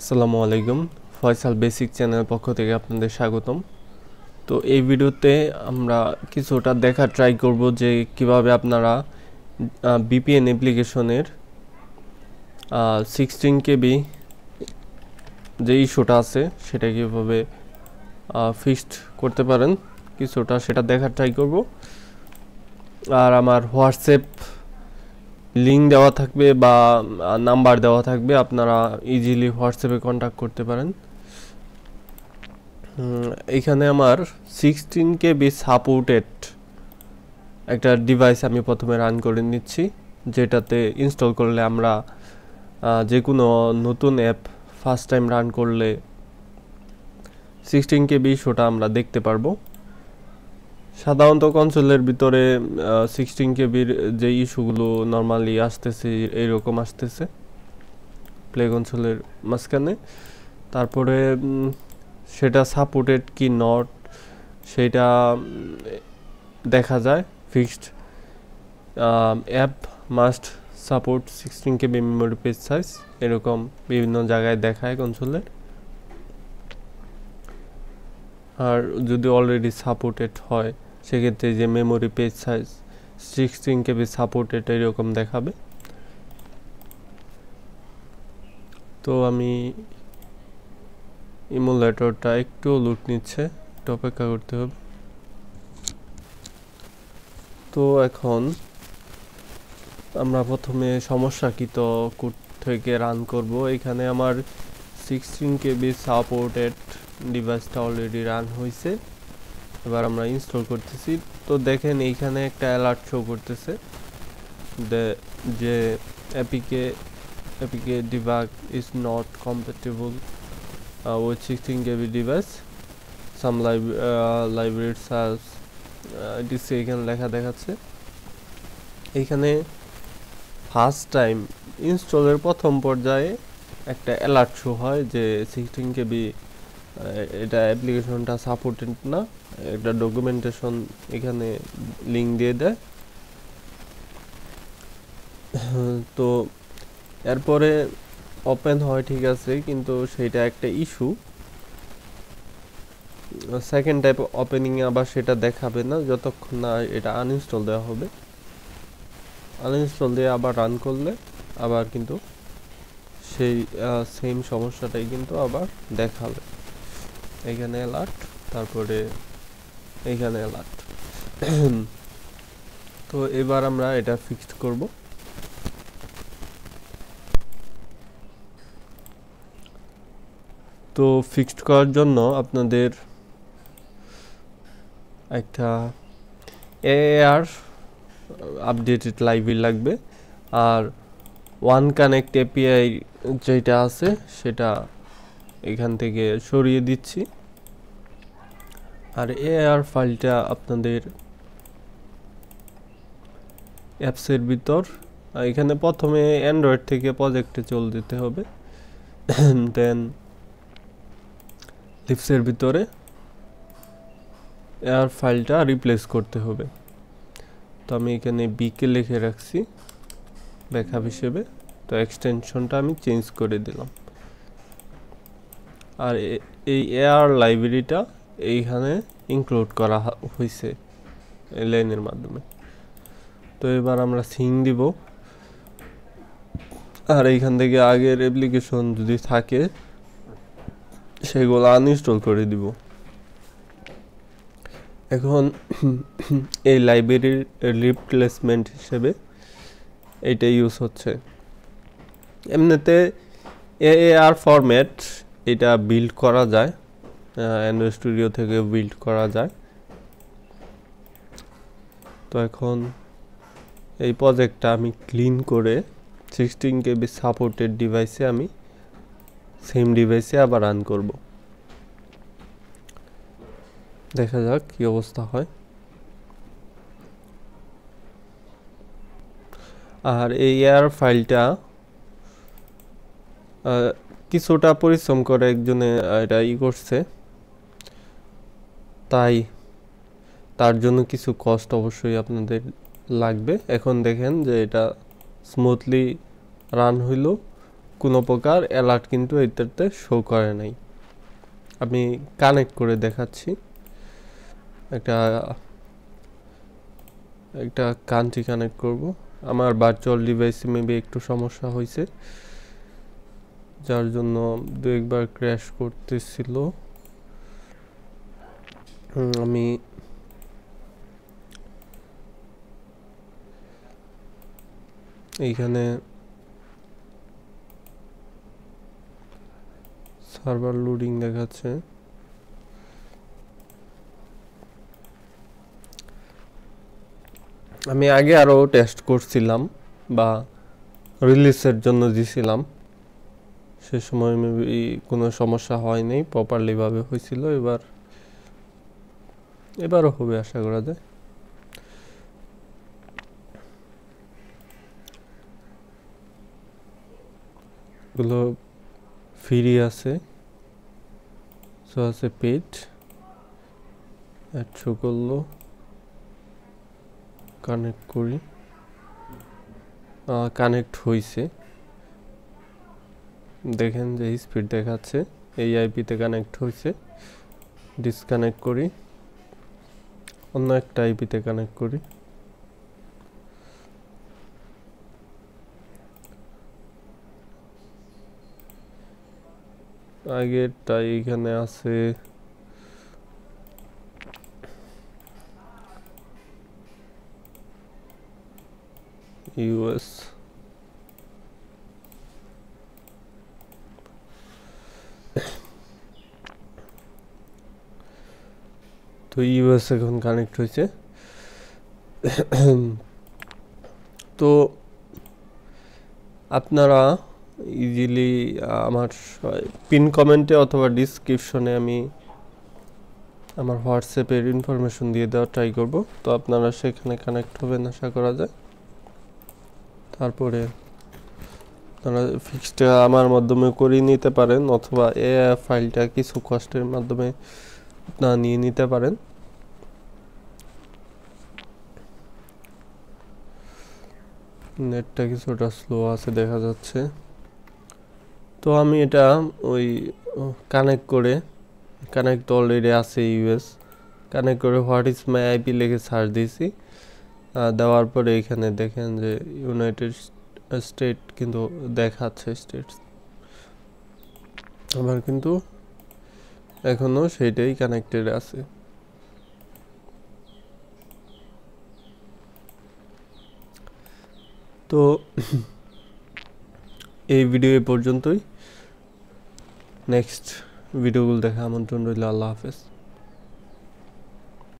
আসসালামু আলাইকুম। Faisal basic channel পক্ষ থেকে আপনাদের স্বাগতম। তো এই ভিডিওতে আমরা কিছুটা দেখা ট্রাই করব যে কিভাবে আপনারা বিপিএন অ্যাপ্লিকেশনের 16 কেবি যে ইস্যুটা আছে সেটা কিভাবে ফিক্সড করতে পারেন, কিছুটা সেটা দেখার ট্রাই করব। আর আমার হোয়াটসঅ্যাপ লিঙ্ক দেওয়া থাকবে বা নাম্বার দেওয়া থাকবে, আপনারা ইজিলি হোয়াটসঅ্যাপে কন্ট্যাক্ট করতে পারেন। এইখানে আমার 16 কেবি সাপোর্টেড একটা ডিভাইস আমি প্রথমে রান করে নিচ্ছি, যেটাতে ইনস্টল করলে আমরা যে কোনো নতুন অ্যাপ ফার্স্ট টাইম রান করলে 16 কেবি ইস্যুটা আমরা দেখতে পারবো। সাধারণত কনসোলের ভিতরে 16 কেবির যে ইস্যুগুলো নর্মালি আসতেছে এইরকম আসতেছে প্লে কনসোলের মাঝখানে। তারপরে সেটা সাপোর্টেড কি নট সেটা দেখা যায়। ফিক্সড অ্যাপ মাস্ট সাপোর্ট 16 কেবি মেমোরি পেজ সাইজ, এরকম বিভিন্ন জায়গায় দেখায় কনসোলের। আর যদি অলরেডি সাপোর্টেড হয় সেক্ষেত্রে যে মেমোরি পেজ সাইজ 16 কেবি সাপোর্টেড এরকম দেখাবে। তো আমি ইমুলেটরটা একটু লুট নিচ্ছে, একটু অপেক্ষা করতে হবে। তো এখন আমরা প্রথমে সমস্যাকৃত কোড থেকে রান করব। এখানে আমার 16 কেবি সাপোর্টেড ডিভাইসটা অলরেডি রান হয়েছে। এবার আমরা ইনস্টল করতেছি। তো দেখেন এইখানে একটা অ্যালার্ট শো করতেছে যে APK debug is not compatible with 16 KB device, some libraries has DC এখানে লেখা দেখাচ্ছে। এইখানে ফার্স্ট টাইম ইনস্টলের প্রথম পর্যায়ে একটা অ্যালার্ট শো হয় যে 16 কেবি এটা অ্যাপ্লিকেশনটা সাপোর্টেড না। একটা ডকুমেন্টেশন এখানে লিঙ্ক দিয়ে দেয়। তো এরপরে ওপেন হয়, ঠিক আছে, কিন্তু সেইটা একটা ইস্যু। সেকেন্ড টাইপ ওপেনিংয়ে আবার সেটা দেখাবে না যতক্ষণ না এটা আনইনস্টল দেওয়া হবে। আনইনস্টল দিয়ে আবার রান করলে আবার কিন্তু সেই সেম সমস্যাটাই কিন্তু আবার দেখাবে। এখানে অ্যালার্ট, তারপরে এইখানে অ্যালার্ট। তো এবার আমরা এটা ফিক্সড করব। তো ফিক্সড করার জন্য আপনাদের একটা এআর আপডেটেড লাইব্রেরি লাগবে, আর ওয়ান কানেক্ট এপিআই যেটা আছে সেটা এখান থেকে সরিয়ে দিচ্ছি। আর এআর ফাইলটা আপনাদের অ্যাপসের ভিতর, এখানে প্রথমে অ্যান্ড্রয়েড থেকে প্রজেক্টে চলে যেতে হবে, দেন লিপসের ভিতরে এআর ফাইলটা রিপ্লেস করতে হবে। তো আমি এখানে বিকে লিখে রাখছি ব্যাকআপ হিসেবে। তো এক্সটেনশনটা আমি চেঞ্জ করে দিলাম। আর এই এআর লাইব্রেরিটা এইখানে ইনক্লুড করা হয়েছে এই লাইনের মাধ্যমে। তো এবার আমরা সিং দিব, আর এইখান থেকে আগের অ্যাপ্লিকেশন যদি থাকে সেগুলো আনইনস্টল করে দিব। এখন এই লাইব্রেরির রিপ্লেসমেন্ট হিসেবে এইটা ইউজ হচ্ছে। এমনিতে এআর ফরম্যাট এটা বিল্ড করা যায়, অ্যান্ড্রয়েড স্টুডিও থেকে বিল্ড করা যায়। তো এখন এই প্রজেক্টটা আমি ক্লিন করে 16 কেবি সাপোর্টেড ডিভাইসে আমি সেম ডিভাইসে আবার রান করব। দেখা যাক কি অবস্থা হয়। আর এই এআর ফাইলটা কিছুটা পরিশ্রম করে একজনে এটা করছে, তাই তার জন্য কিছু কষ্ট অবশ্যই আপনাদের লাগবে। এখন দেখেন যে এটা স্মুথলি রান হইল, কোনো প্রকার অ্যালার্ট কিন্তু এটাতে শো করে নাই। আমি কানেক্ট করে দেখাচ্ছি। একটা কান্ট্রি কানেক্ট করব। আমার ভার্চুয়াল ডিভাইসে মেবি একটু সমস্যা হয়েছে, যার জন্য দু একবার ক্র্যাশ করতেছিল। আমি এইখানে সার্ভার লোডিং দেখাচ্ছে। আমি আগে আরও টেস্ট করছিলাম বা রিলিজের জন্য দিছিলাম, সে সময় মেবি কোনো সমস্যা হয়নি, প্রপারলি ভাবে হয়েছিল। এবারও হবে আশা করা যায়। এগুলো ফ্রি আছে, সো আছে পেড। অ্যাড শো করলো, কানেক্ট করি। কানেক্ট হয়েছে, দেখেন যে স্পিড দেখাচ্ছে। এই আইপিতে কানেক্ট হয়েছে। ডিসকানেক্ট করি, অন্য একটা আইপিতে কানেক্ট করি। আগেরটা এইখানে আছে, ইউএস। তো ইউএস এখন কানেক্ট হয়েছে। তো আপনারা ইজিলি আমার পিন কমেন্টে অথবা ডিসক্রিপশনে আমি আমার হোয়াটসঅ্যাপের ইনফরমেশন দিয়ে দেওয়ার ট্রাই করব। তো আপনারা সেখানে কানেক্ট হবেন আশা করা যায়। তারপরে আপনারা ফিক্সটা আমার মাধ্যমে করিয়ে নিতে পারেন, অথবা এ ফাইলটা কিছু কষ্টের মাধ্যমে আপনারা নিয়ে নিতে পারেন। নেটটা কিছুটা স্লো আছে দেখা যাচ্ছে। তো আমি এটা ওই কানেক্ট অলরেডি আছে ইউএস, কানেক্ট করে হোয়াট ইজ মাই আইপি লিখে সার্চ দিয়েছি। দেওয়ার পরে এখানে দেখেন যে ইউনাইটেড স্টেট কিন্তু দেখাচ্ছে স্টেটস, আবার কিন্তু এখনো সেইটাই কানেক্টেড আছে। তো এই ভিডিও এ পর্যন্তই। নেক্সট ভিডিওগুলো দেখা আমন্ত্রণ রইল। আল্লাহ হাফেজ।